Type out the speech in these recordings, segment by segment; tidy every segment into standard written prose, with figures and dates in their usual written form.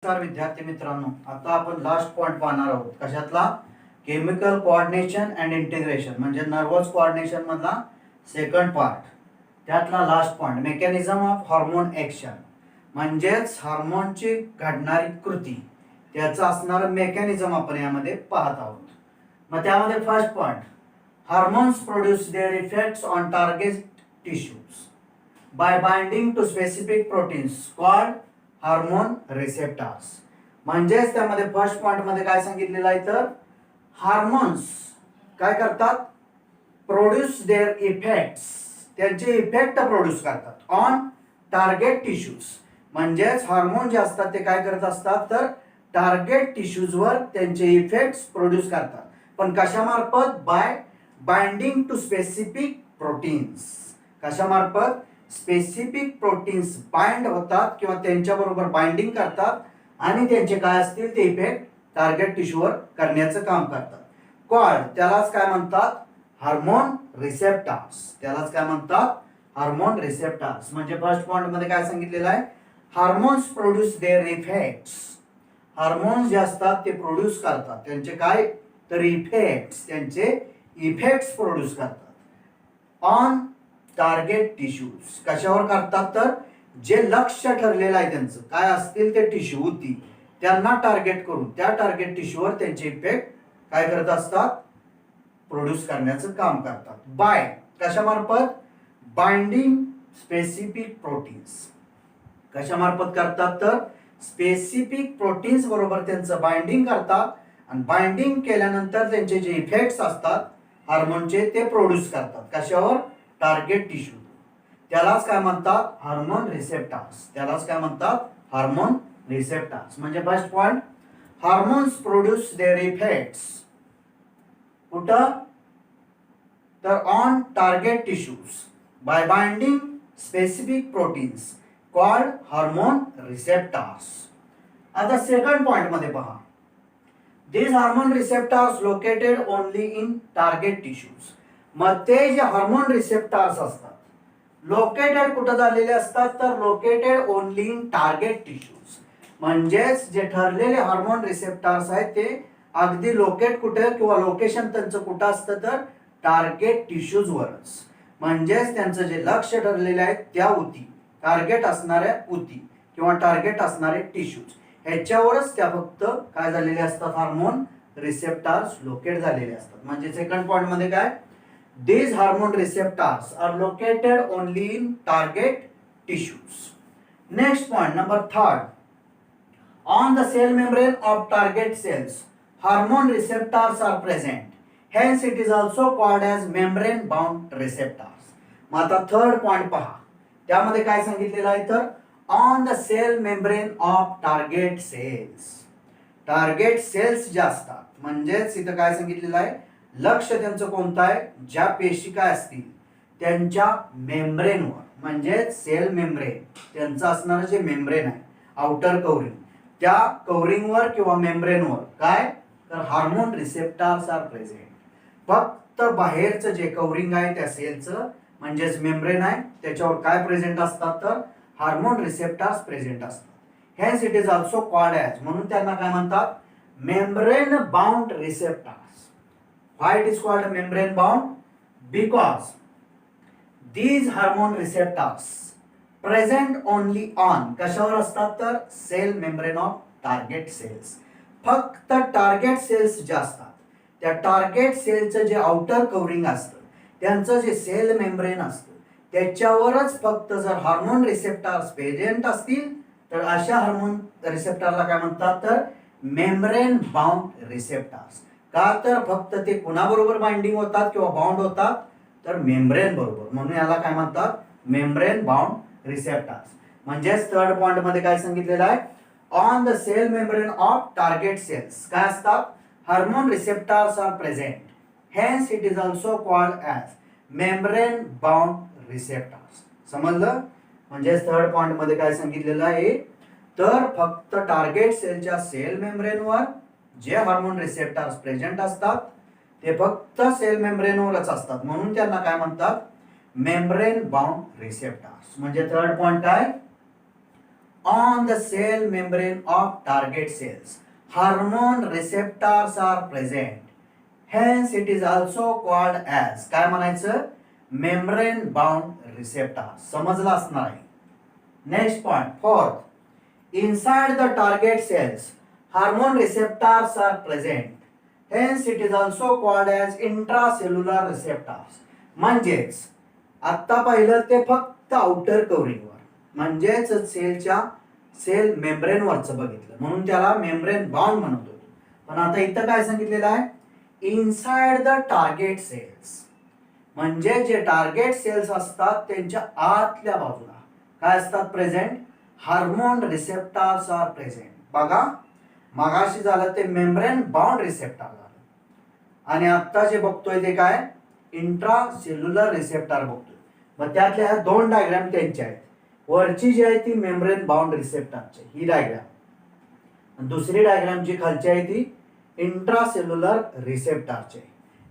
नमस्कार विद्यार्थी मित्रांनो, आता आपण लास्ट पॉइंट पाहणार आहोत. कशातला? केमिकल कोऑर्डिनेशन अँड इंटिग्रेशन म्हणजे नर्वस कोऑर्डिनेशन मधला सेकंड पार्ट. त्यातला last point mechanism of hormone action म्हणजेच हार्मोनची घडणारी कृती त्याचं असणारं मेकॅनिझम आपण यामध्ये पाहत आहोत. मग त्यामध्ये first point, hormones produce their effects on target tissues by binding to specific proteins called hormone receptors. म्हणजेच त्यामध्ये फर्स्ट पॉइंट मध्ये काय सांगितलेलं आहे तर हार्मोन्स काय करतात? प्रोड्यूस देअर इफेक्ट्स, त्यांचे इफेक्ट प्रोड्यूस करतात ऑन टार्गेट टिश्यूज. म्हणजेच हार्मोन जे असतात ते काय करत असतात तर टार्गेट टिश्यूजवर त्यांचे इफेक्ट्स प्रोड्यूस करतात. पण कशामार्फत? By binding to specific proteins. कशामार्फत? स्पेसिफिक प्रोटीन्स बाइंड होतात किंवा त्यांच्याबरोबर बाइंडिंग करतात आणि त्यांचे काय असतील ते इफेक्ट टार्गेट टिश्यूवर करण्याचं काम करतात. कॉल्ड, त्यालाच काय म्हणतात? Hormone receptors. त्यालाच काय म्हणतात? Hormone receptors. म्हणजे फर्स्ट पॉइंट मध्ये काय सांगितलेलं आहे? Hormones produce their effects. Hormones जे असतात ते प्रोड्यूस करतात त्यांचे काय तर इफेक्ट्स, त्यांचे इफेक्ट्स प्रोड्यूस करतात ऑन टार्गेट टिश्यूज. कशावर करतात तर जे लक्ष्य ठरलेलं आहे त्यांचं काय असतील ते टिश्यू होती त्यांना टार्गेट करून त्या टार्गेट टिश्यूवर त्यांचे इफेक्ट काय करत असतात? प्रोड्यूस करण्याचं काम करतात. बाय कशामार्फत? Binding specific proteins. कशामार्फत करतात तर स्पेसिफिक प्रोटीन्स बरोबर त्यांचं बाइंडिंग करतात आणि बाइंडिंग केल्यानंतर त्यांचे जे इफेक्ट्स असतात हार्मोनचे ते प्रोड्यूस करतात. कशावर? Target tissue. त्यालाच काय म्हणतात? Hormone receptors. त्यालाच काय म्हणतात? Hormone receptors. म्हणजे first point, hormones produce their effects कुठं तर on target tissues by binding specific proteins called hormone receptors. आता सेकंड पॉइंट मध्ये पहा, these hormone receptors located only in target tissues. मग ते जे हार्मोन रिसेप्टर्स असतात लोकेटेड कुठं झालेले असतात तर located only in target tissues. म्हणजेच जे ठरलेले हार्मोन रिसेप्टर्स आहेत ते अगदी लोकेट कुठे किंवा लोकेशन त्यांचं कुठं असतं तर टार्गेट टिश्यूज वरच. म्हणजेच त्यांचं जे लक्ष ठरलेले आहे त्या उती टार्गेट असणाऱ्या उती किंवा टार्गेट असणारे टिश्यूज ह्याच्यावरच त्या फक्त काय झालेले असतात? हार्मोन रिसेप्टर्स लोकेट झालेले असतात. म्हणजे सेकंड पॉइंट मध्ये काय? these hormone receptors are located only in target tissues. Next point, number third, on the cell membrane of target cells hormone receptors are present, hence it is also called as membrane bound receptors. मग आता third point पहा, त्यामध्ये काय सांगितलेलं आहे तर on the cell membrane of target cells. Target cells जे असतात म्हणजेच इथं काय सांगितलेलं आहे? लक्ष त्यांचं कोणतं आहे? ज्या पेशी काय असतील त्यांच्या मेम्ब्रेनवर म्हणजे सेल मेम्ब्रेन त्यांचं असणारं जे मेम्ब्रेन आहे आउटर कव्हरिंग त्या कव्हरिंगवर किंवा मेम्ब्रेनवर काय तर हार्मोन रिसेप्टर्स आर प्रेझेंट. फक्त बाहेरचं जे कव्हरिंग आहे त्या सेलचं म्हणजेच मेम्ब्रेन आहे त्याच्यावर काय प्रेझेंट असतात तर हार्मोन रिसेप्टर्स प्रेझेंट असतात. Hence it is also called as, म्हणून त्यांना काय म्हणतात? Membrane bound receptors. Why it is called membrane bound? Because these hormone receptors present only on कशावर असतात तर cell membrane of target cells. फक्त टार्गेट सेल्स जे असतात त्या टार्गेट सेलचं जे आउटर कव्हरिंग असतं त्यांचं जे सेल मेम्ब्रेन असतं त्याच्यावरच फक्त जर हार्मोन रिसेप्टर्स प्रेझेंट असतील तर अशा हार्मोन रिसेप्टरला काय म्हणतात तर मेम्ब्रेन बाउंड रिसेप्टर्स. का तर फक्त ते कुणाबरोबर बाइंडिंग होतात किंवा बाउंड होतात तर मेम्ब्रेन बरोबर, म्हणून याला काय म्हणतात? Membrane bound receptors. म्हणजेच थर्ड पॉइंट मध्ये काय सांगितलेलं आहे? On the cell membrane of target cells काय असतात? Hormone receptors are present, hence it is also called as membrane bound receptors. समजलं? म्हणजे थर्ड पॉइंट मध्ये काय सांगितलेलं आहे तर फक्त टार्गेट सेलच्या सेल मेम्ब्रेनवर जे हार्मोन रिसेप्टर्स प्रेझेंट असतात ते फक्त सेल मेम्ब्रेनवरच असतात, म्हणून त्यांना काय म्हणतात? Membrane bound receptors. म्हणजे थर्ड पॉइंट काय? on the cell membrane of target cells. Hormone receptors are present. Hence it is also called as काय म्हणायचं membrane bound receptor. समजलं असणार आहे. Next point, fourth. Inside the target cells, hormone receptors are present. Hence it is also called as intracellular receptors. म्हणजेच आता पाहिलं ते फक्त आउटर कव्हरिंगवर म्हणजेच सेल मेम्ब्रेन वरचं बघितलं म्हणून त्याला मेम्ब्रेन बाउंड म्हणत होतो. पण आता इथं काय सांगितलेलं आहे इनसाइड द टार्गेट सेल्स म्हणजे जे टार्गेट सेल्स असतात त्यांच्या आतल्या बाजूला काय असतात present hormone receptors are present. बघा मगाशी झालं ते मेम्ब्रेन बाउंड रिसेप्टर झालं आणि आता जे बघतोय ते काय इंट्रा सेल्युलर रिसेप्टर बघतोय. मग त्यातल्या ह्या दोन डायग्राम त्यांच्या आहेत. वरची जी आहे ती मेम्ब्रेन बाउंड रिसेप्टरची ही डायग्राम, दुसरी डायग्राम जी खालची आहे ती इंट्रा सेल्युलर रिसेप्टरची.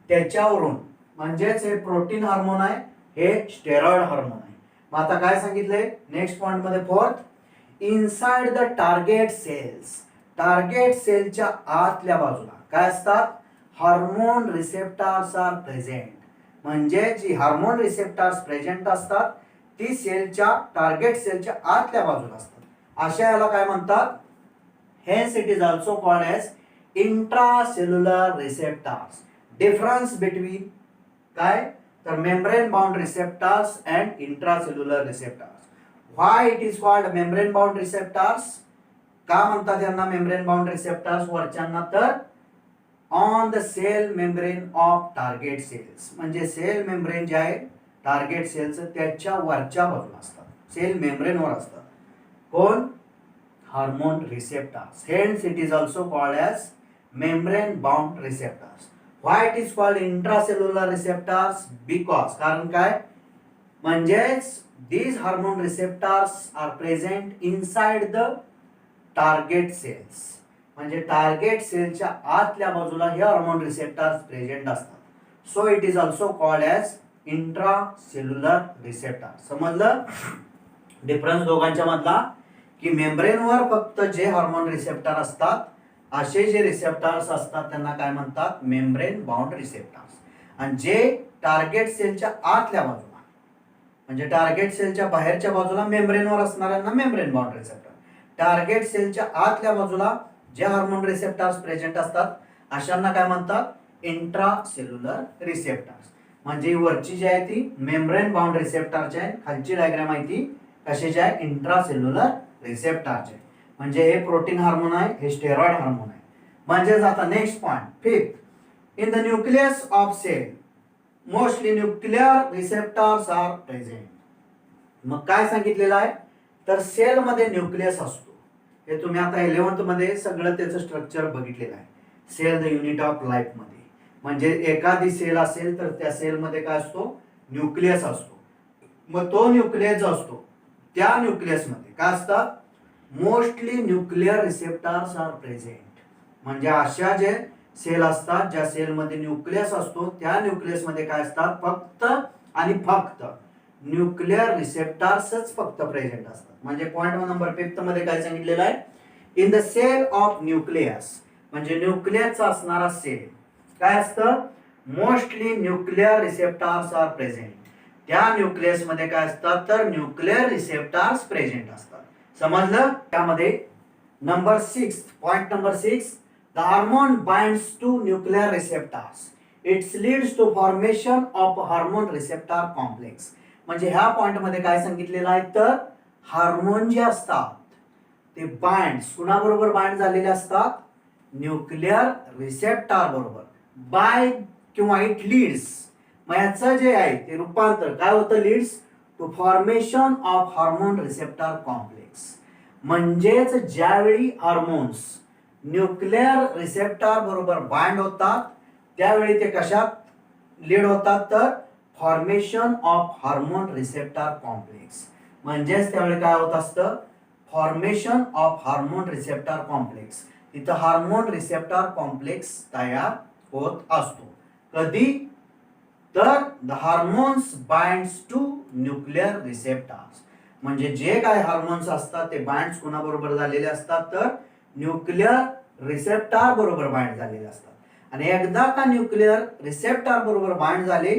त्याच्यावरून म्हणजेच हे प्रोटीन हार्मोन आहे हे स्टेरॉइड हार्मोन आहे. मग आता काय सांगितलंय नेक्स्ट पॉइंट मध्ये fourth inside the target cells target सेलच्या आतल्या बाजूला काय असतात हार्मोन रिसेप्टर्स आर प्रेझेंट. म्हणजे जी हार्मोन रिसेप्टर्स प्रेझेंट असतात ती सेलच्या टार्गेट सेलच्या आतल्या बाजूला असतात. अशा याला काय म्हणतात hence it is also called as intracellular receptors. Difference between काय तर membrane bound receptors and intracellular receptors. Why it is called membrane bound receptors का म्हणतात यांना मेम्ब्रेन बाउंड रिसेप्टर्स वरच्यांना तर on the cell membrane of target cells म्हणजे cell membrane जे आहे टार्गेट सेल्स त्याच्या वरच्या बाजूला असतात सेल मेम्ब्रेनवर असतात कोण hormone receptors. Hence it is also called as membrane bound receptors. Why it is called intracellular receptors because कारण काय म्हणजेच these hormone receptors are present inside the target cells म्हणजे टार्गेट सेलच्या आतल्या बाजूला हे हार्मोन रिसेप्टर्स प्रेझेंट असतात. So it is also called as intracellular receptor. समजलं डिफरन्स दोघांच्या मधला की मेम्ब्रेनवर फक्त जे हार्मोन रिसेप्टर असतात असे जे रिसेप्टर्स असतात त्यांना काय म्हणतात मेम्ब्रेन बाउंड रिसेप्टर्स आणि जे टार्गेट सेलच्या आतल्या बाजूला म्हणजे टार्गेट सेलच्या बाहेरच्या बाजूला मेम्ब्रेनवर असणाऱ्यांना मेम्ब्रेन बाउंड रिसेप्टर. टार्गेट सेलच्या आतल्या बाजूला जे हार्मोन रिसेप्टर्स प्रेझेंट असतात अशांना काय म्हणतात इंट्रासेल्युलर रिसेप्टर्स. म्हणजे वरची जी आहे ती मेम्ब्रेन बाउंड रिसेप्टरची आहे खालची डायग्राम आहे ती कशाची आहे इंट्रासेल्युलर रिसेप्टरची आहे. म्हणजे हे प्रोटीन हार्मोन आहे हे स्टेरॉइड हार्मोन आहे. म्हणजे आता next point fifth in the nucleus of cell mostly nuclear receptors are present. मग काय सांगितलेलं आहे तर सेल मध्ये न्यूक्लियस असतो. हे तुम्ही आता 11th मध्ये सगळं त्याचं स्ट्रक्चर बघितलेलं आहे. Cell the unit of life मध्ये म्हणजे एखादी सेल असेल तर त्या सेल मध्ये काय असतो न्यूक्लियस असतो. मग तो न्यूक्लियस जो असतो त्या न्यूक्लियस मध्ये काय असतात mostly nuclear receptors are present. म्हणजे अशा जे सेल असतात ज्या सेल मध्ये न्यूक्लियस असतो त्या न्यूक्लियस मध्ये काय असतात फक्त आणि फक्त न्यूक्लियर रिसेप्टर्सच फक्त प्रेझेंट असतात. म्हणजे पॉइंट नंबर 5 मध्ये काय सांगितलेलं आहे in the cell of nucleus म्हणजे न्यूक्लियसचा असणारा सेल काय असतं mostly nuclear receptors are present. त्या न्यूक्लियस मध्ये काय असतात तर न्यूक्लियर रिसेप्टर्स प्रेझेंट असतात. समजलं. त्यामध्ये number 6 point number 6 the hormone binds to nuclear receptors. It leads to formation of hormone receptor complex. म्हणजे ह्या पॉइंट मध्ये काय सांगितलेलं आहे तर हार्मोन जे असतात ते बाइंड्स कुणाबरोबर बाइंड झालेले असतात न्यूक्लियर रिसेप्टर बरोबर बाय किंवा इट लीड्स. मग याचं जे आहे ते रूपांतर काय होतं leads to formation of hormone receptor complex. म्हणजेच ज्यावेळी हार्मोन्स न्यूक्लियर रिसेप्टर बरोबर बाइंड होतात त्यावेळी ते कशात लीड होतात तर formation of hormone receptor complex. म्हणजेच त्यावेळी काय होत असतं formation of hormone receptor complex. तिथं हार्मोन रिसेप्टर कॉम्प्लेक्स तयार होत असतो. कधी तर the hormones binds to nuclear receptors म्हणजे जे काय हार्मोन्स असतात ते बाइंड्स कोणाबरोबर झालेले असतात तर न्यूक्लिअर रिसेप्टर बरोबर बाइंड झालेले असतात. आणि एकदा का न्यूक्लिअर रिसेप्टर बरोबर बाइंड झाले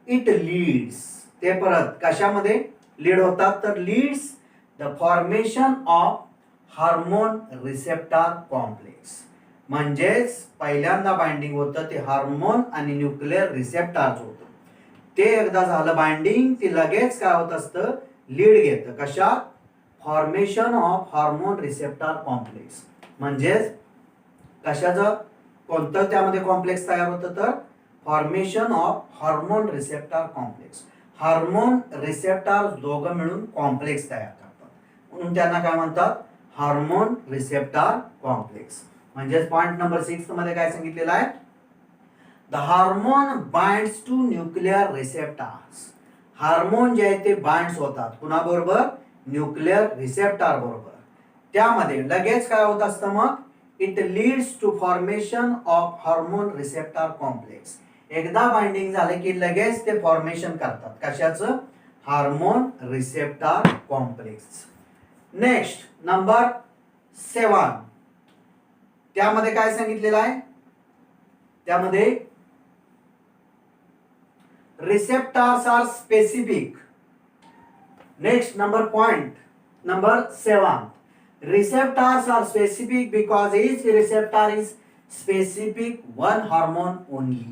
इट लीड्स, ते परत कशामध्ये लीड होतात तर leads the formation of hormone receptor complex. म्हणजेच पहिल्यांदा बाइंडिंग होतं ते हार्मोन आणि न्यूक्लिअर रिसेप्टरचं होतं. ते एकदा झालं बाइंडिंग ते लगेच काय होत असतं लीड घेतं कशात formation of hormone receptor complex. म्हणजेच कशाचं कोणतं त्यामध्ये कॉम्प्लेक्स तयार होतं तर formation of hormone receptor complex. Hormone receptor दोघं मिळून कॉम्प्लेक्स तयार करतात म्हणून त्यांना काय म्हणतात हार्मोन रिसेप्टर कॉम्प्लेक्स. म्हणजेच पॉइंट नंबर 6 मध्ये काय सांगितलेलं आहे the hormone binds to nuclear receptors. Hormone जे आहे ते बाइंड्स होतात कुणाबरोबर न्यूक्लिअर रिसेप्टर बरोबर. त्यामध्ये लगेच काय होत असतं मग it leads to formation of hormone receptor complex. एकदा बाइंडिंग झाले की लगेच ते फॉर्मेशन करतात कशाचं hormone receptor complex. Next number 7 त्यामध्ये काय सांगितलेलं आहे त्यामध्ये receptors are specific. Next point number 7 receptors are specific because each receptor is specific one hormone only.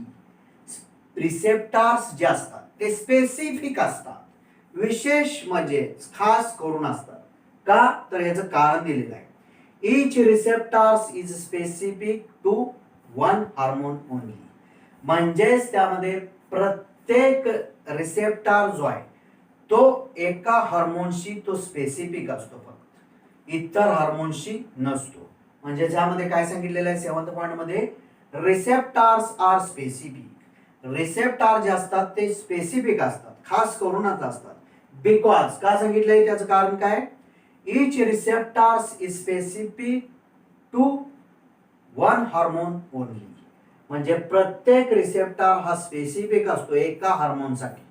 receptors जे असतात ते स्पेसिफिक असतात विशेष म्हणजे खास करून असतात का तर याचं कारण दिलेलं आहे each receptors is specific to one hormone only. म्हणजेच त्यामध्ये प्रत्येक रिसेप्टर जो आहे तो एका हार्मोनशी तो स्पेसिफिक असतो फक्त इतर हार्मोनशी नसतो. म्हणजे ज्यामध्ये काय सांगितलेलं आहे 7th पॉइंट मध्ये रिसेप्टर्स आर स्पेसिफिक. रिसेप्टर जे असतात ते स्पेसिफिक असतात खास करूनच असतात. बिकॉज का सांगितलंय त्याचं कारण काय each receptors is specific to one hormone only. म्हणजे प्रत्येक रिसेप्टर हा स्पेसिफिक असतो एका हार्मोनसाठी.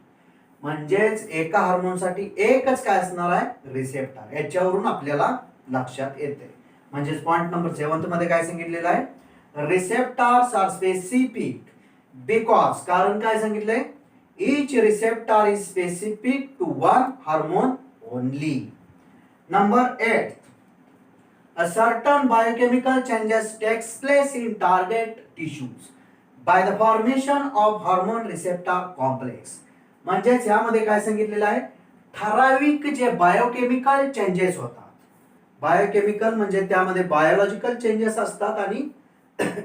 म्हणजेच एका हार्मोनसाठी एकच काय असणार आहे रिसेप्टर. याच्यावरून आपल्याला लक्षात येते. म्हणजेच पॉइंट नंबर 7 मध्ये काय सांगितलेलं आहे रिसेप्टर्स आर स्पेसिफिक बिकॉज कारण काय सांगितलंय each receptor is specific to one hormone only. Number 8 a certain biochemical changes takes place in target tissues by the formation of hormone receptor complex. म्हणजेच यामध्ये काय सांगितलेलं आहे ठराविक जे बायोकेमिकल चेंजेस होतात. बायोकेमिकल म्हणजे त्यामध्ये बायोलॉजिकल चेंजेस असतात आणि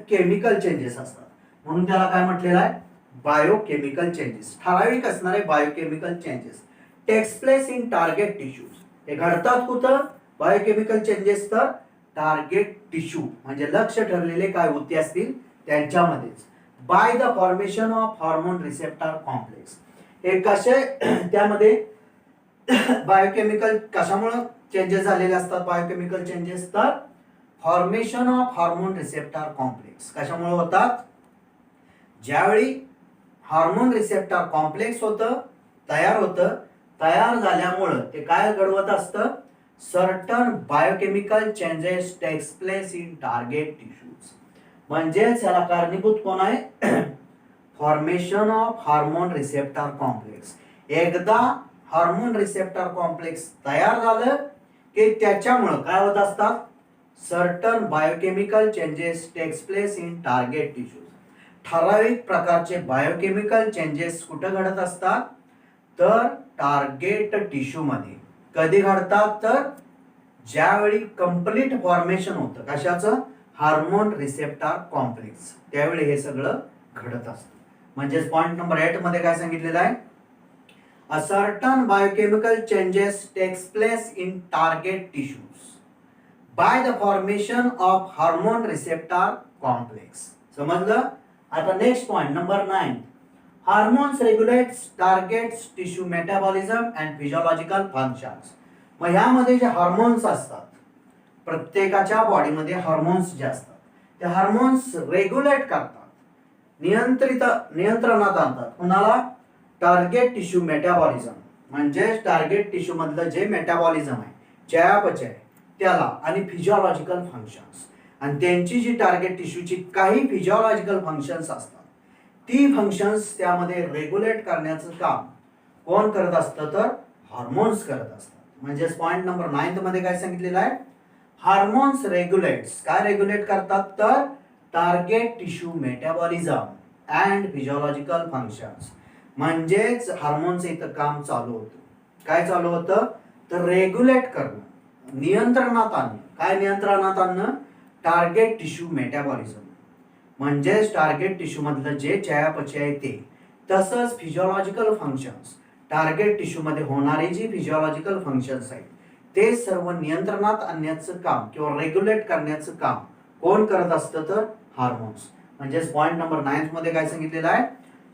केमिकल चेंजेस असतात म्हणून त्याला काय म्हटलेलं आहे बायोकेमिकल चेंजेस. ठराविक असणारे biochemical changes takes place in target tissues. हे घडतात कुठं बायोकेमिकल चेंजेस तर टार्गेट टिश्यू म्हणजे लक्ष ठरलेले काय होते असतील त्यांच्यामध्येच by the formation of hormone receptor complex. हे कसे त्यामध्ये बायोकेमिकल कशामुळे चेंजेस झालेले असतात बायोकेमिकल चेंजेस तर formation of hormone receptor complex कशामुळे होतात ज्यावेळी हार्मोन रिसेप्टर कॉम्प्लेक्स होतं तयार झाल्यामुळे ते काय घडवत असतं certain biochemical changes takes place in target tissues. म्हणजेच याला कारणीभूत कोण आहे formation of hormone receptor complex. एकदा हार्मोन रिसेप्टर कॉम्प्लेक्स तयार झालं की त्याच्यामुळे काय होत असतात certain biochemical changes takes place in target tissues. ठराविक प्रकारचे बायोकेमिकल चेंजेस कुठे घडत असतात तर टार्गेट टिश्यू मध्ये. कधी घडतात तर ज्यावेळी कंप्लीट फॉर्मेशन होतं कशाचं हार्मोन रिसेप्टर कॉम्प्लेक्स त्यावेळी हे सगळं घडत असतं. म्हणजेच पॉइंट नंबर 8 मध्ये काय सांगितलेलं आहे a certain biochemical changes takes place in target tissues by the formation of hormone receptor complex. समजलं. आता next point number 9 hormones regulates targets tissue metabolism and physiological functions. मग ह्यामध्ये जे हार्मोन्स असतात प्रत्येकाच्या बॉडीमध्ये हार्मोन्स जे असतात ते हार्मोन्स रेग्युलेट करतात नियंत्रणात आणतात कुणाला टार्गेट टिश्यू मेटाबॉलिझम म्हणजेच टार्गेट टिश्यू मधलं जे मेटाबॉलिझम आहे, चयापचय त्याला, आणि फिजिओलॉजिकल फंक्शन्स, आणि त्यांची जी टार्गेट टिश्यूची काही फिजिओलॉजिकल फंक्शन्स असतात, ती फंक्शन्स त्यामध्ये रेग्युलेट करण्याचं काम कोण करत असतं, तर हार्मोन्स करत असतात. म्हणजेच पॉइंट नंबर 9 मध्ये काय सांगितलेलं आहे, हार्मोन्स रेग्युलेट्स, काय रेग्युलेट करतात, तर target tissue metabolism and physiological functions. म्हणजेच हार्मोनचं इथं काम चालू होतं. काय चालू होतं, तर रेग्युलेट करणं, नियंत्रणात आणणं. काय नियंत्रणात आणणं, टार्गेट टिश्यू मेटाबॉलिझम, म्हणजेच टार्गेट टिश्यू मधलं जे चयापचय आहे ते, तसंच फिजिओलॉजिकल फंक्शन्स, टार्गेट टिश्यू मध्ये होणारी जी फिजिओलॉजिकल फंक्शन्स आहेत ते सर्व नियंत्रणात आणण्याचं काम किंवा रेग्युलेट करण्याचं काम कोण करत असतं, तर हार्मोन्स. म्हणजेच पॉइंट नंबर 9 मध्ये काय सांगितलेलं आहे,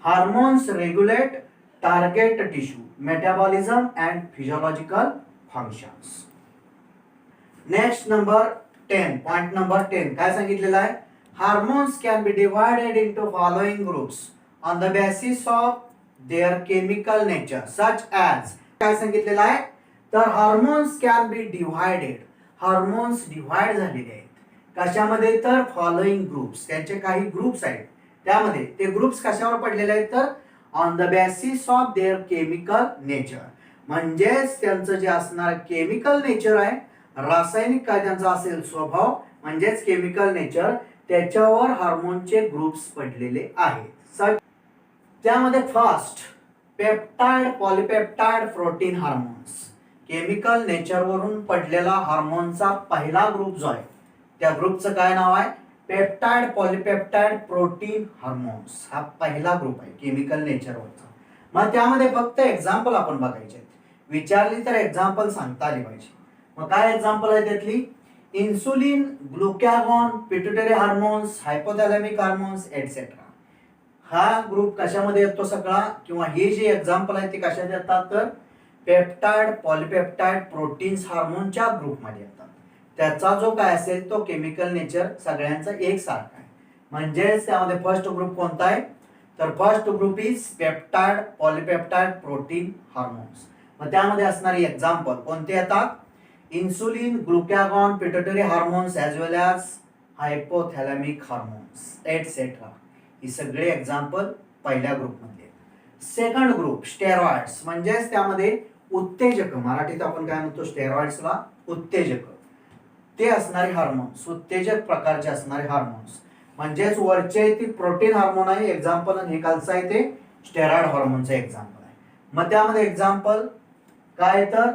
hormones regulate target tissue metabolism and physiological functions. Next number 10, point number 10 काय सांगितलेलं आहे, hormones can be divided into following groups on the basis of their chemical nature such as. काय सांगितलेलं आहे, तर hormones can be divided, hormones divide झालेले आहेत कशामध्ये, तर फॉलोइंग ग्रुप्स, त्यांचे काही ग्रुप्स आहेत, त्यामध्ये ते ग्रुप्स कशावर पडलेले आहेत, तर on the basis of their chemical nature, म्हणजेच त्यांचं जे असणार केमिकल नेचर आहे, रासायनिक काय त्यांचा असेल स्वभाव, म्हणजेच केमिकल नेचर, त्याच्यावर हार्मोनचे ग्रुप्स पडलेले आहेत. त्यामध्ये first peptide polypeptide protein hormones, chemical नेचरवरून पडलेला हार्मोनचा पहिला ग्रुप जो आहे त्या ग्रुपचं काय नाव आहे, पेप्टाइड पॉलिपेप्टाइड प्रोटीन हार्मोन्स, हा पहिला ग्रुप आहे केमिकल नेचरवरचा. मग त्यामध्ये फक्त एक्झाम्पल आपण बघायचे आहेत, विचारली तर एक्झाम्पल सांगता आली पाहिजे. मग काय एक्झाम्पल आहे त्यातली, insulin, glucagon, pituitary hormones, hypothalamic hormones etcetera. हा ग्रुप कशामध्ये येतो सगळा, किंवा हे जे एक्झाम्पल आहे ते कशात येतात, तर पेप्टाइड पॉलिपेप्टाइड प्रोटीन्स हार्मोनच्या ग्रुपमध्ये येतात. त्याचा जो काय असेल तो केमिकल नेचर सगळ्यांचा एकसारखा आहे. म्हणजेच त्यामध्ये फर्स्ट ग्रुप कोणता आहे, तर first group is peptide polypeptide protein hormones. मग त्यामध्ये असणारी एक्झाम्पल कोणते येतात, insulin, glucagon, pituitary hormones as well as hypothalamic hormones etcetera. ही सगळे एक्झाम्पल पहिल्या ग्रुपमध्ये. सेकंड ग्रुप स्टेरॉइड्स, म्हणजेच त्यामध्ये उत्तेजक, मराठीत आपण काय म्हणतो स्टेरॉइड्सला, उत्तेजक, ते असणारे हार्मोन्स, उत्तेजक प्रकारचे असणारे हार्मोन्स. म्हणजेच वरचे ती प्रोटीन हार्मोन आहे एक्झाम्पल, आणि हे खालचं आहे ते स्टेरॉइड हार्मोनचं एक्झाम्पल आहे. मग त्यामध्ये एक्झाम्पल काय, तर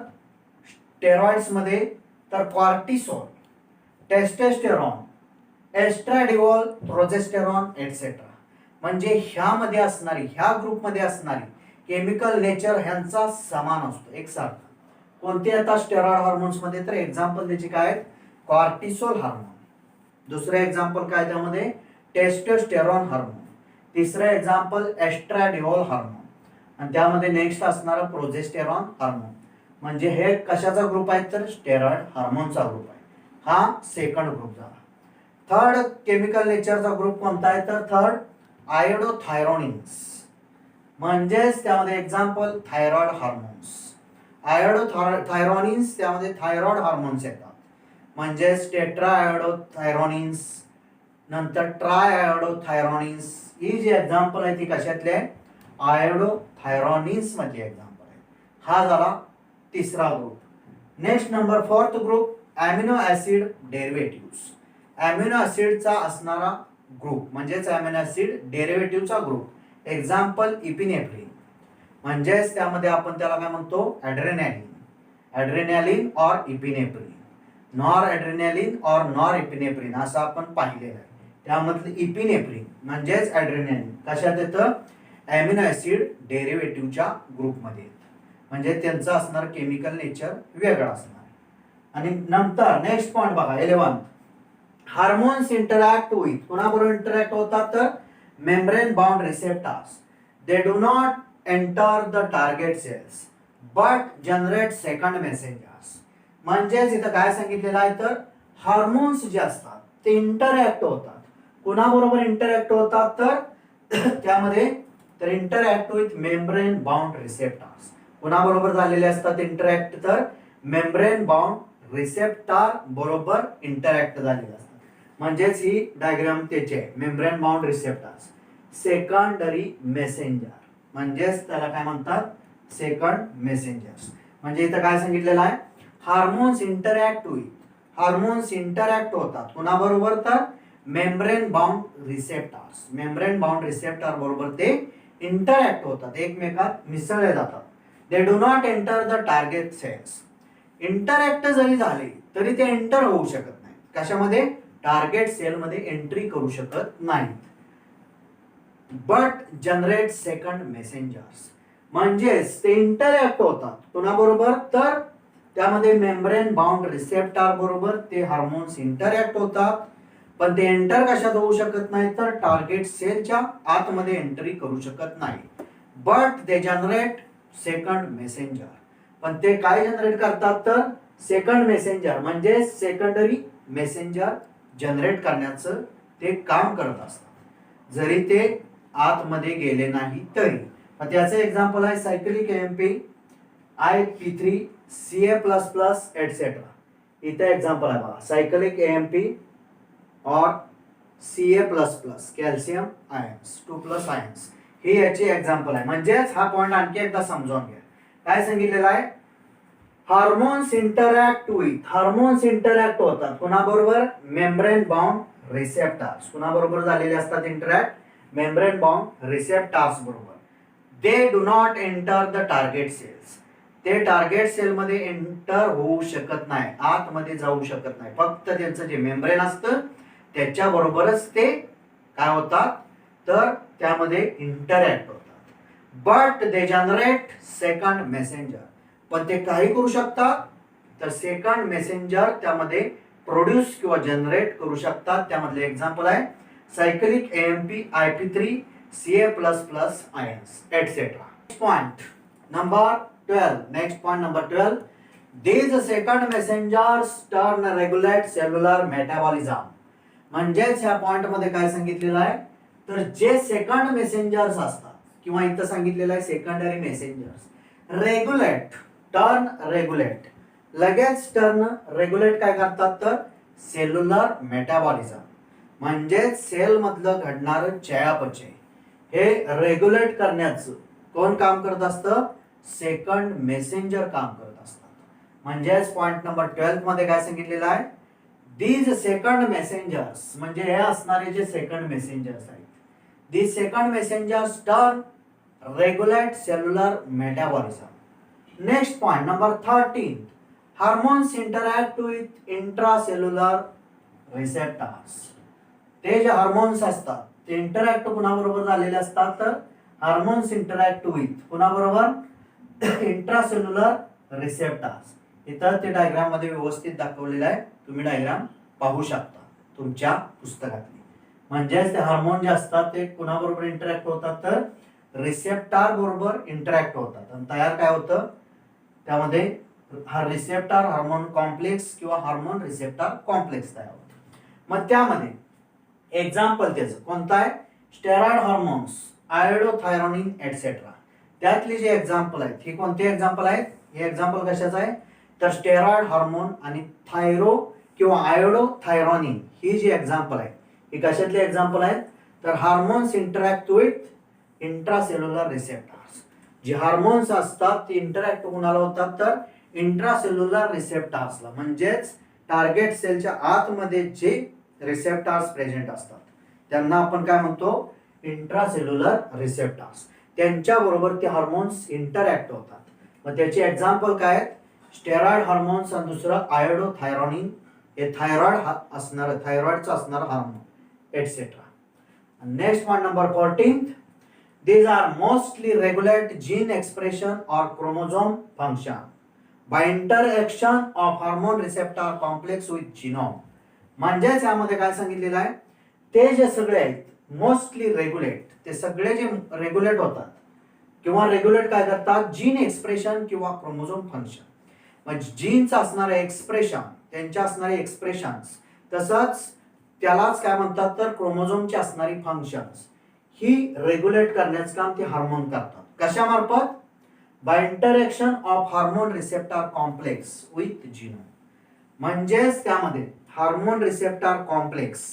स्टेरॉइड्स मध्ये तर कॉर्टिसोल, टेस्टोस्टेरॉन, एस्ट्राडिओल, प्रोजेस्टेरॉन एटसेट्रा. म्हणजे ह्यामध्ये असणारी, ह्या ग्रुपमध्ये असणारी केमिकल नेचर ह्यांचा समान असतो, एकसारखा. कोणते येतात स्टेरॉइड हार्मोन्स मध्ये, तर एक्झाम्पल त्याचे काय आहेत, कॉर्टिसोल हार्मोन. दुसरे एक्झाम्पल काय त्यामध्ये, टेस्टोस्टेरॉन हार्मोन. तिसरे एक्झाम्पल एस्ट्राडिओल हार्मोन, आणि त्यामध्ये नेक्स्ट असणारा प्रोजेस्टेरॉन हार्मोन. म्हणजे हे कशाचा ग्रुप आहे, तर स्टेरॉइड हार्मोनचा ग्रुप आहे. हा सेकंड ग्रुप झाला. थर्ड केमिकल नेचरचा ग्रुप कोणता आहे, तर थर्ड आयोडोथायरोनिन्स. म्हणजेच त्यामध्ये एक्झाम्पल थायरॉइड हार्मोन्स, आयोडोथायरोनिन्स, त्यामध्ये थायरॉइड हार्मोन्स येतात. म्हणजेच टेट्रा आयोडोथायरोनिन्स, नंतर ट्राय आयोडोथायरोनिन्स. ही जी एक्झाम्पल आहे ती कशातली आहे, आयोडोथायरोनिन्स मधली एक्झाम्पल आहे. हा झाला तिसरा group. Next number fourth group amino acid derivatives, amino ऍसिडचा असणारा ग्रुप, म्हणजेच अॅमिनो ऍसिड डेरिव्हेटिव्हचा ग्रुप. एक्झाम्पल इपिनेफ्रिन, म्हणजेच त्यामध्ये आपण त्याला काय म्हणतो, adrenaline, adrenaline or epinephrine, nor adrenaline or nor epinephrine असं आपण पाहिलेलं आहे. त्यामधलं इपिनेफ्रिन म्हणजेच ॲड्रेनालिन कशात येतं, अॅमिनो ऍसिड डेरिव्हेटिव्हच्या ग्रुपमध्ये येतं. म्हणजे त्यांचं असणार केमिकल नेचर वेगळं असणार. आणि नंतर नेक्स्ट पॉइंट बघा 11, हार्मोन्स इंटरॅक्ट विथ, कोणाबरोबर इंटरॅक्ट होतात, तर membrane bound receptors. They do not enter the target cells but generate second messengers. म्हणजेच इथं काय सांगितलेलं आहे, तर हार्मोन्स जे असतात ते इंटरॅक्ट होतात. कोणाबरोबर इंटरॅक्ट होतात, तर त्यामध्ये तर interact with membrane bound receptors, कोणाबरोबर झालेले असतात इंटरॅक्ट, तर मेम्ब्रेन बाउंड रिसेप्टर बरोबर इंटरॅक्ट झालेले असतात. म्हणजेच ही डायग्राम त्याची आहे, membrane bound receptors. Secondary messenger म्हणजेच त्याला काय म्हणतात, सेकंड मेसेंजर्स. म्हणजे इथं काय सांगितलेलं आहे, hormones interact with, hormones interact होतात कोणाबरोबर, तर membrane bound receptors. Membrane bound receptor बरोबर ते इंटरॅक्ट होतात, एकमेकात मिसळले जातात. They do not enter the target cells. Interact जरी झाले तरी ते एंटर होऊ शकत नाही, कशामध्ये, टार्गेट सेल मध्ये एंट्री करू शकत नाहीत. बट जनरेट सेकंड मेसेंजर्स, म्हणजेच ते इंटरॅक्ट होतात कोणाबरोबर, तर त्यामध्ये मेम्ब्रेन बाउंड रिसेप्टर बरोबर ते हार्मोन्स इंटरॅक्ट होतात, पण ते एंटर कशात होऊ शकत नाही, तर टार्गेट सेलच्या आतमध्ये एंट्री करू शकत नाही. But they generate second messenger, पण ते काय जनरेट करतात, तर सेकंड मेसेंजर म्हणजे सेकंडरी मेसेंजर जनरेट करण्याचं ते काम करत असतात, जरी ते आतमध्ये गेले नाही तरी. मग त्याचं एक्झाम्पल आहे cyclic AMP, IP3, Ca++ etcetera. इथे एक्झाम्पल आहे बघा, सायक्लिक एएमपी और Ca++ कॅल्शियम आयन्स 2+ आयन्स, ही याची एक्झाम्पल आहे. म्हणजेच हा पॉइंट आणखी एकदा समजावून घ्या. काय सांगितलेलं आहे, hormones interact with, hormones interact होतात कोणाबरोबर, मेम्ब्रेन बाउंड रिसेप्टर्स. कोणाबरोबर झालेले असतात इंटरॅक्ट, मेम्ब्रेन बाउंड रिसेप्टर्स बरोबर. They do not enter the target cells, ते टार्गेट सेल मध्ये एंटर होऊ शकत नाही, आतमध्ये जाऊ शकत नाही. फक्त त्यांचं जे मेम्ब्रेन असतं त्याच्या बरोबरच ते काय होतात, तर त्यामध्ये इंटरॅक्ट होतात. But they generate second messenger, पण ते काही करू शकतात, तर सेकंड मेसेंजर त्यामध्ये प्रोड्यूस किंवा जनरेट करू शकतात. त्यामधले एक्झाम्पल आहे cyclic AMP, IP3, Ca++ ions etcetera. Point number 12, next point number 12, these second messengers turn regulate cellular metabolism. म्हणजेच ह्या पॉइंट मध्ये काय सांगितलेलं आहे, तर जे सेकंड मेसेंजर्स असतात किंवा इथं सांगितलेलं आहे सेकंडरी मेसेंजर्स, रेग्युलेट, टर्न रेग्युलेट, लगेच टर्न रेग्युलेट काय करतात, तर सेल्युलर मेटाबॉलिझम म्हणजेच सेल मधलं घडणारं चयापचय हे रेग्युलेट करण्याचं कोण काम करत असतं, सेकंड मेसेंजर काम करत असतात. म्हणजेच पॉइंट नंबर 12 मध्ये काय सांगितलेलं आहे, दीज सेकंड मेसेंजर्स म्हणजे हे असणारे जे सेकंड मेसेंजर्स आहेत, these second messengers turn regulate cellular metabolism. Next point number 13, hormones interact with intracellular receptors. ते जे हार्मोन्स असतात ते इंटरॅक्ट कुणाबरोबर झालेले असतात, तर हार्मोन्स इंटरॅक्ट विथ कुणाबरोबर, इंट्रासेल्युलर रिसेप्टर्स. इथं ते डायग्राम मध्ये व्यवस्थित दाखवलेलं आहे, तुम्ही डायग्राम पाहू शकता तुमच्या पुस्तकातली. म्हणजेच ते हार्मोन जे असतात ते कुणाबरोबर इंटरॅक्ट होतात, तर रिसेप्टर बरोबर इंटरॅक्ट होतात आणि तयार काय होतं, त्यामध्ये हा रिसेप्टर हार्मोन कॉम्प्लेक्स किंवा हार्मोन रिसेप्टर कॉम्प्लेक्स तयार होतं. मग त्यामध्ये एक्झाम्पल त्याचं कोणतं आहे, स्टेरॉइड हार्मोन्स, आयोडोथायरोनिन एटसेट्रा. त्यातले जे एक्झाम्पल आहेत, हे कोणते एक्झाम्पल आहेत, हे एक्झाम्पल कशाचं आहे, तर स्टेरॉइड हार्मोन आणि थायरो किंवा आयोडोथायरोनिन ही जी एक्झाम्पल आहे ही कशातले एक्झाम्पल आहेत, तर hormones interact with intracellular receptors. जे हार्मोन्स असतात ते इंटरॅक्ट कोणाला होतात, तर इंट्रासेल्युलर रिसेप्टर्सला. म्हणजेच टार्गेट सेलच्या आतमध्ये जे रिसेप्टर्स प्रेझेंट असतात त्यांना आपण काय म्हणतो, इंट्रासेल्युलर रिसेप्टर्स. त्यांच्या बरोबर ते हार्मोन्स इंटरॅक्ट होतात. मग त्याचे एक्झाम्पल काय आहेत, स्टेरॉइड हार्मोन्स आणि दुसरं आयोडोथायरोनिन, हे थायरॉइड असणार, थायरॉइडचं असणार hormone etcetera. Next point number 14, these are mostly regulate gene expression or chromosome function by interaction of hormone receptor complex with genome. म्हणजेच यामध्ये काय सांगितलेलं आहे, ते जे सगळे आहेत मोस्टली रेग्युलेट, ते सगळे जे रेग्युलेट होतात किंवा रेग्युलेट काय करतात, जीन एक्सप्रेशन किंवा क्रोमोझोम फंक्शन. म्हणजे जीनचं असणारे एक्सप्रेशन, त्यांच्या असणारे एक्सप्रेशन्स, तसंच त्यालाच काय म्हणतात, तर क्रोमोझोमची असणारी फंक्शन्स ही रेग्युलेट करण्याचं काम ते हार्मोन करतात. कशामार्फत, by interaction of hormone receptor complex with genome. म्हणजेच त्यामध्ये हार्मोन रिसेप्टर कॉम्प्लेक्स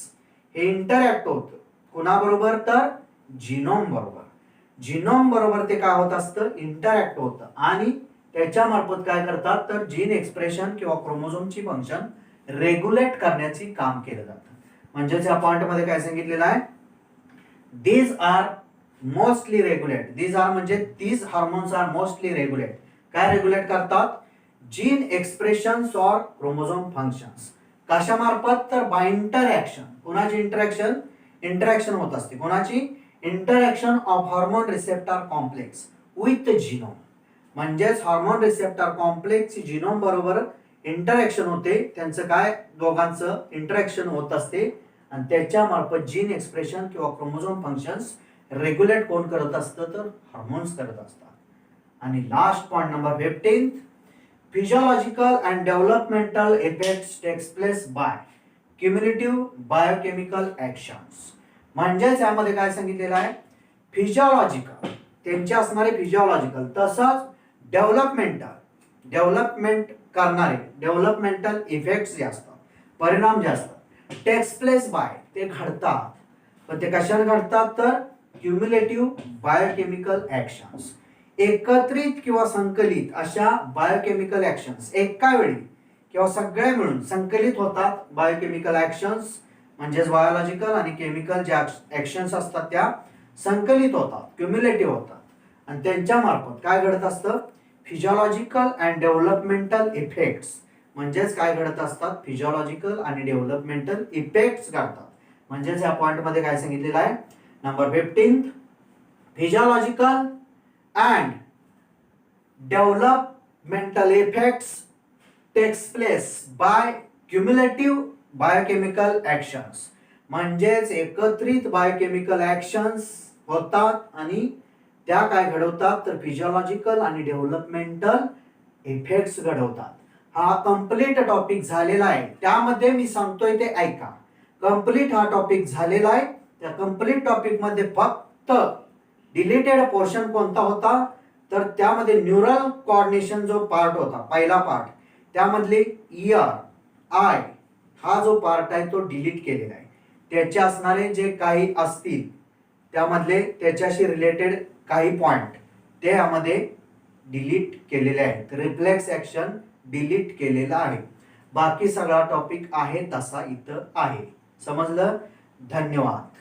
हे इंटरॅक्ट होतं कुणाबरोबर, तर जीनोम बरोबर. जीनोम बरोबर ते काय होत असतं, इंटरॅक्ट होतं आणि त्याच्या मार्फत काय करतात, तर जीन एक्सप्रेशन किंवा क्रोमोझोमची फंक्शन रेग्युलेट करण्याची काम केलं जातं. म्हणजेच या पॉइंट मध्ये काय सांगितलेलं आहे, these are mostly regulate. these are म्हणजे these hormones are mostly regulate. काय रेग्युलेट करतात, जीन एक्सप्रेशन्स और क्रोमोझोम फंक्शन्स. कशामार्फत, तर बाय इंटरॅक्शन. कोणाची इंटरॅक्शन, इंटरॅक्शन होत असते कोणाची, interaction of hormone receptor complex with genome. म्हणजेच हार्मोन रिसेप्टर कॉम्प्लेक्स जीनोम बरोबर इंटरॅक्शन होते, त्यांचं काय दोघांचं इंटरॅक्शन होत असते आणि त्याच्या मार्फत जीन एक्सप्रेशन किंवा क्रोमोझोम फंक्शन्स रेग्युलेट कोण करत असतं, तर हार्मोन्स करत असतात. आणि last point number 15, physiological and developmental effects takes place by cumulative biochemical actions. म्हणजेच यामध्ये काय सांगितलेलं आहे, फिजियोलॉजिकल त्यांचे असणारे फिजियोलॉजिकल, तसंच डेव्हलपमेंट करणारे डेव्हलपमेंटल इफेक्ट्स जे असतात, परिणाम जे असतात, टेक्स प्लेस बाय ते घडतात. पण ते कशाने घडतात, तर क्युम्युलेटिव्ह बायोकेमिकल ऍक्शन्स. एकत्रित किंवा संकलित अशा बायोकेमिकल ऍक्शन्स एका वेळी किंवा सगळ्या मिळून संकलित होतात. बायोकेमिकल ऍक्शन्स म्हणजेच बायोलॉजिकल आणि केमिकल ज्या ऍक्शन्स असतात त्या संकलित होतात, क्युम्युलेटिव्ह होतात आणि त्यांच्या मार्फत काय घडत असतं, फिजियोलॉजिकल अँड डेव्हलपमेंटल इफेक्ट्स. म्हणजेच काय घडत असतात, फिजियोलॉजिकल आणि डेव्हलपमेंटल इफेक्ट्स घडतात. म्हणजेच या पॉइंट मध्ये काय सांगितलेलं आहे, number 15, physiological and developmental effects takes place by cumulative biochemical actions. म्हणजेच एकत्रित बायोकेमिकल ऍक्शन्स होतात आणि त्या काय घडवतात, तर फिजियोलॉजिकल आणि डेव्हलपमेंटल इफेक्ट्स घडवतात. हा कंप्लीट टॉपिक झालेला आहे, त्यामध्ये मी सांगतोय ते ऐका. कंप्लीट हा टॉपिक झालेला आहे. त्या कंप्लीट टॉपिक मध्ये फक्त डिलीटेड पोर्शन कोणता होता, तर त्यामध्ये न्यूरल कोऑर्डिनेशन जो पार्ट होता, पहिला पार्ट, त्यामधले इयर आय हा जो पार्ट आहे तो डिलीट केलेला आहे. त्याचे असणारे जे काही असतील त्यामधले त्याच्याशी रिलेटेड काही पॉइंट ते यामध्ये डिलीट केलेले आहेत. रिफ्लेक्स ऍक्शन डिलीट केलेला आहे. बाकी सगळा टॉपिक आहे तसा इथं आहे. समजलं? धन्यवाद.